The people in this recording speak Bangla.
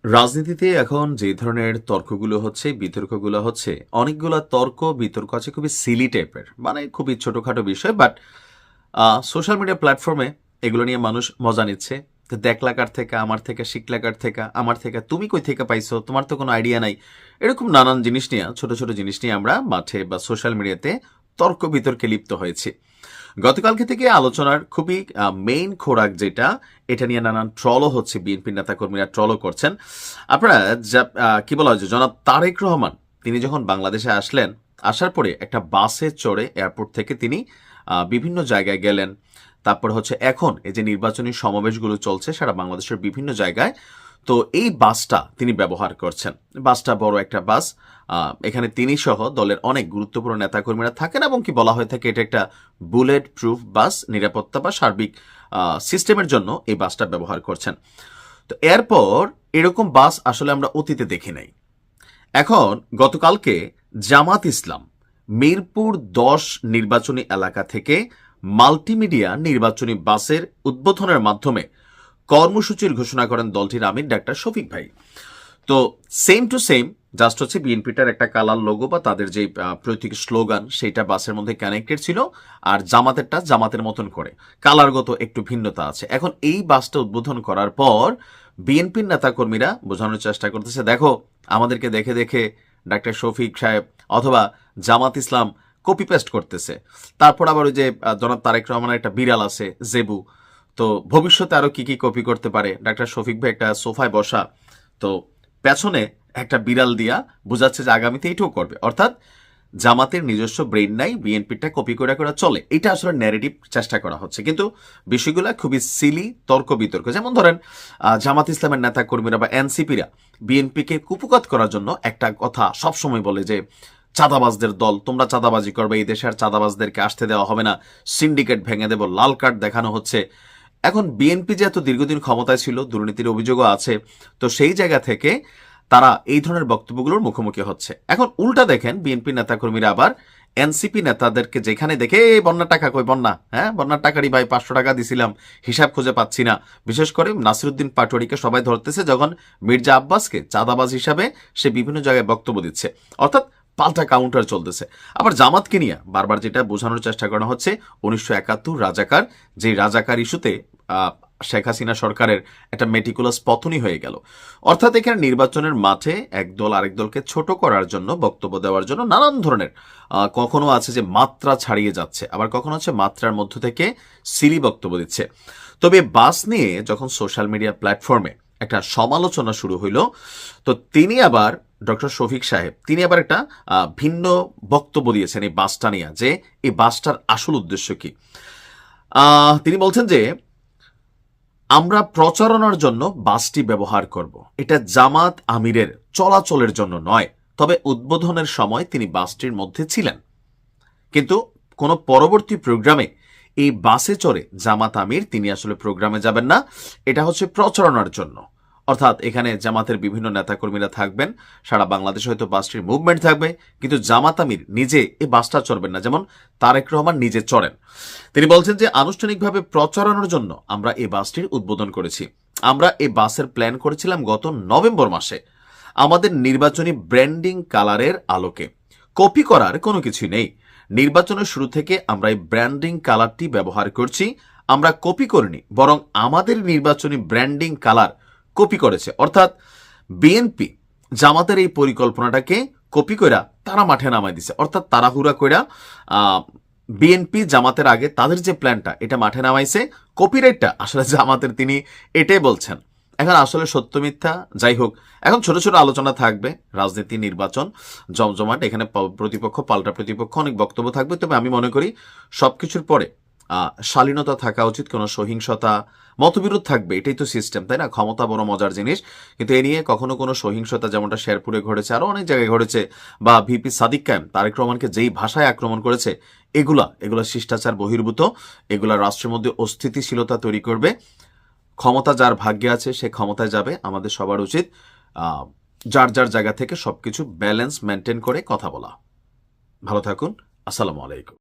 রাজনীতিতে এখন যে ধরনের তর্কগুলো হচ্ছে, বিতর্কগুলো হচ্ছে, অনেকগুলা তর্ক বিতর্ক আছে খুবই সিলি টাইপের, মানে খুবই ছোটখাটো বিষয়, বাট সোশ্যাল মিডিয়া প্ল্যাটফর্মে এগুলো নিয়ে মানুষ মজা নিচ্ছে। তো দেখলা কার থেকে, আমার থেকে, শিখলা কার থেকে, আমার থেকে, তুমি কই থেকে পাইছো, তোমার তো কোনো আইডিয়া নাই, এরকম নানান জিনিস নিয়ে, ছোট ছোট জিনিস নিয়ে আমরা মাঠে বা সোশ্যাল মিডিয়াতে তর্ক বিতর্কে লিপ্ত হয়েছি। গতকালকে থেকে আলোচনার খুবই মেইন খোরাক যেটা, এটা নিয়ে নানান ট্রলও হচ্ছে, বিএনপির নেতাকর্মীরা ট্রলও করছেন। আপনারা কি বলা হয়েছে, জনাব তারেক রহমান তিনি যখন বাংলাদেশে আসলেন, আসার পরে একটা বাসে চড়ে এয়ারপোর্ট থেকে তিনি বিভিন্ন জায়গায় গেলেন। তারপর হচ্ছে এখন এই যে নির্বাচনী সমাবেশগুলো চলছে সারা বাংলাদেশের বিভিন্ন জায়গায়, তো এই বাসটা তিনি ব্যবহার করছেন। বাসটা বড় একটা বাস, এখানে তিনি সহ দলের অনেক গুরুত্বপূর্ণ নেতাকর্মীরা থাকেন, এবং কি বলা হয়ে থাকে এটা একটা বুলেট প্রুফ বাস, নিরাপত্তা বা সার্বিক সিস্টেমের জন্য এই বাসটা ব্যবহার করছেন। তো এরপর এরকম বাস আসলে আমরা অতীতে দেখি নাই। এখন গতকালকে জামাত ইসলাম মিরপুর 10 নির্বাচনী এলাকা থেকে মাল্টিমিডিয়া নির্বাচনী বাসের উদ্বোধনের মাধ্যমে কর্মসূচির ঘোষণা করেন দলটির আমির ডাক্তার শফিক ভাই। তো সেম টু সেম, জাস্ট হচ্ছে বিএনপিটার একটা কালার লোগো বা তাদের যে প্রতীক স্লোগান সেটা বাসের মধ্যে কানেক্টেড ছিল, আর জামাতেরটা জামাতের মতন করে, কালারগত একটু ভিন্নতা আছে। এখন এই বাসটা উদ্বোধন করার পর বিএনপির নেতাকর্মীরা বোঝানোর চেষ্টা করতেছে, দেখো আমাদেরকে দেখে দেখে ডাক্তার শফিক সাহেব অথবা জামাত ইসলাম কপি পেস্ট করতেছে। তারপর আবার ওই যে জনাব তারেক রহমানের একটা বিড়াল আছে জেবু, তো ভবিষ্যতে আরো কি কি কপি করতে পারে, ডাক্তার শফিক ভাই একটা সোফায় বসা, তো পেছনে একটা বিড়াল দিয়া বোঝাচ্ছে যে আগামীতে এইটাও করবে। অর্থাৎ জামাতের নিজস্ব ব্রেইন নাই, বিএনপিটা কপি করে করে চলে, এটা আসলে ন্যারেটিভ চেষ্টা করা হচ্ছে। কিন্তু বিষয়গুলো খুবই সিলি, তর্ক বিতর্ক। যেমন ধরেন জামাত ইসলামের নেতা কর্মীরা বা এনসিপিরা বিএনপিকে কুপকাত করার জন্য একটা কথা সবসময় বলে যে চাঁদাবাজদের দল, তোমরা চাঁদাবাজি করবে, এই দেশে আর চাঁদাবাজদেরকে আসতে দেওয়া হবে না, সিন্ডিকেট ভেঙে দেব, লাল কার্ড দেখানো হচ্ছে। এখন বিএনপি যে এত দীর্ঘদিন ক্ষমতায় ছিল, দুর্নীতির অভিযোগও আছে, তো সেই জায়গা থেকে তারা এই ধরনের বক্তব্যগুলোর মুখোমুখি হচ্ছে। এখন উল্টা দেখেন বিএনপি নেতাকর্মীরা আবার এনসিপি নেতাদেরকে যেখানে দেখে, বন্যার টাকা কই, বন্যা, হ্যাঁ বন্যার টাকারই ভাই 500 টাকা দিছিলাম, হিসাব খুঁজে পাচ্ছি না। বিশেষ করে নাসিরুদ্দিন পাটোয়ারিকে সবাই ধরতেছে যখন মির্জা আব্বাসকে চাঁদাবাজ হিসাবে সে বিভিন্ন জায়গায় বক্তব্য দিচ্ছে, অর্থাৎ পাল্টা কাউন্টার চলতেছে। আবার জামাতকে নিয়ে বারবার যেটা বোঝানোর চেষ্টা করা হচ্ছে, 1971 রাজাকার, যে রাজাকার ইস্যুতে শেখ হাসিনা সরকারের একটা মেটিকুলাস পতনই হয়ে গেল। অর্থাৎ এখানে নির্বাচনের মাঠে এক দল আরেক দলকে ছোট করার জন্য, বক্তব্য দেওয়ার জন্য নানান ধরনের, কখনো আছে যে মাত্রা ছাড়িয়ে যাচ্ছে, আবার কখনো হচ্ছে মাত্রার মধ্য থেকে সিলি বক্তব্য দিচ্ছে। তবে বাস নিয়ে যখন সোশ্যাল মিডিয়া প্ল্যাটফর্মে একটা সমালোচনা শুরু হইল, তো তিনি আবার ডক্টর শফিক সাহেব তিনি আবার একটা ভিন্ন বক্তব্য দিয়েছেন এই বাসটা নিয়ে, যে এই বাসটার আসল উদ্দেশ্য কি। তিনি বলছেন যে আমরা প্রচারণার জন্য বাসটি ব্যবহার করব, এটা জামাত আমিরের চলাচলের জন্য নয়। তবে উদ্বোধনের সময় তিনি বাসটির মধ্যে ছিলেন, কিন্তু কোনো পরবর্তী প্রোগ্রামে এই বাসে চড়ে জামাত আমির তিনি আসলে প্রোগ্রামে যাবেন না, এটা হচ্ছে প্রচারণার জন্য। অর্থাৎ এখানে জামাতের বিভিন্ন নেতাকর্মীরা থাকবেন, সারা বাংলাদেশে হয়তো বাসটির মুভমেন্ট থাকবে, কিন্তু জামাত আমির নিজে এই বাসটা চড়বেন না, যেমন তারেক রহমান নিজে চড়েন। তিনি বলছেন যে আনুষ্ঠানিকভাবে প্রচারণার জন্য আমরা এই বাসটির উদ্বোধন করেছি। আমরা এই বাসের প্ল্যান করেছিলাম গত নভেম্বর মাসে, আমাদের নির্বাচনী ব্র্যান্ডিং কালারের আলোকে। কপি করার কোনো কিছু নেই, নির্বাচনের শুরু থেকে আমরা এই ব্র্যান্ডিং কালারটি ব্যবহার করছি, আমরা কপি করিনি, বরং আমাদের নির্বাচনী ব্র্যান্ডিং কালার কপি করেছে। অর্থাৎ বিএনপি জামাতের এই পরিকল্পনাটাকে কপি কইরা তারা মাঠে নামাই দিছে, অর্থাৎ তাড়াহুড়া কইরা বিএনপি জামাতের আগে তাদের যে প্ল্যানটা এটা মাঠে নামাইছে, কপিরাইটটা আসলে জামাতের, তিনি এটাই বলছেন। এখন আসলে সত্য মিথ্যা যাই হোক, এখন ছোট ছোট আলোচনা থাকবে, রাজনীতি, নির্বাচন, জমজমাট, এখানে প্রতিপক্ষ পাল্টা প্রতিপক্ষ, অনেক বক্তব্য থাকবে। তবে আমি মনে করি সবকিছুর পরে শালীনতা থাকা উচিত, কোনো সহিংসতা, মতবিরোধ থাকবে, এটাই তো সিস্টেম, তাই না? ক্ষমতা বড় মজার জিনিস, কিন্তু এ নিয়ে কখনো কোনো সহিংসতা, যেমনটা শেরপুরে ঘটেছে, আরো অনেক জায়গায় ঘটেছে, বা ভিপি সাদিক কায়েম তারেক রহমানকে যেই ভাষায় আক্রমণ করেছে, এগুলা শিষ্টাচার বহির্ভূত, এগুলা রাষ্ট্রের মধ্যে অস্থিতিশীলতা তৈরি করবে। ক্ষমতা যার ভাগ্যে আছে সে ক্ষমতায় যাবে। আমাদের সবার উচিত যার যার জায়গা থেকে সবকিছু ব্যালেন্স মেনটেন করে কথা বলা। ভালো থাকুন। আসসালামু আলাইকুম।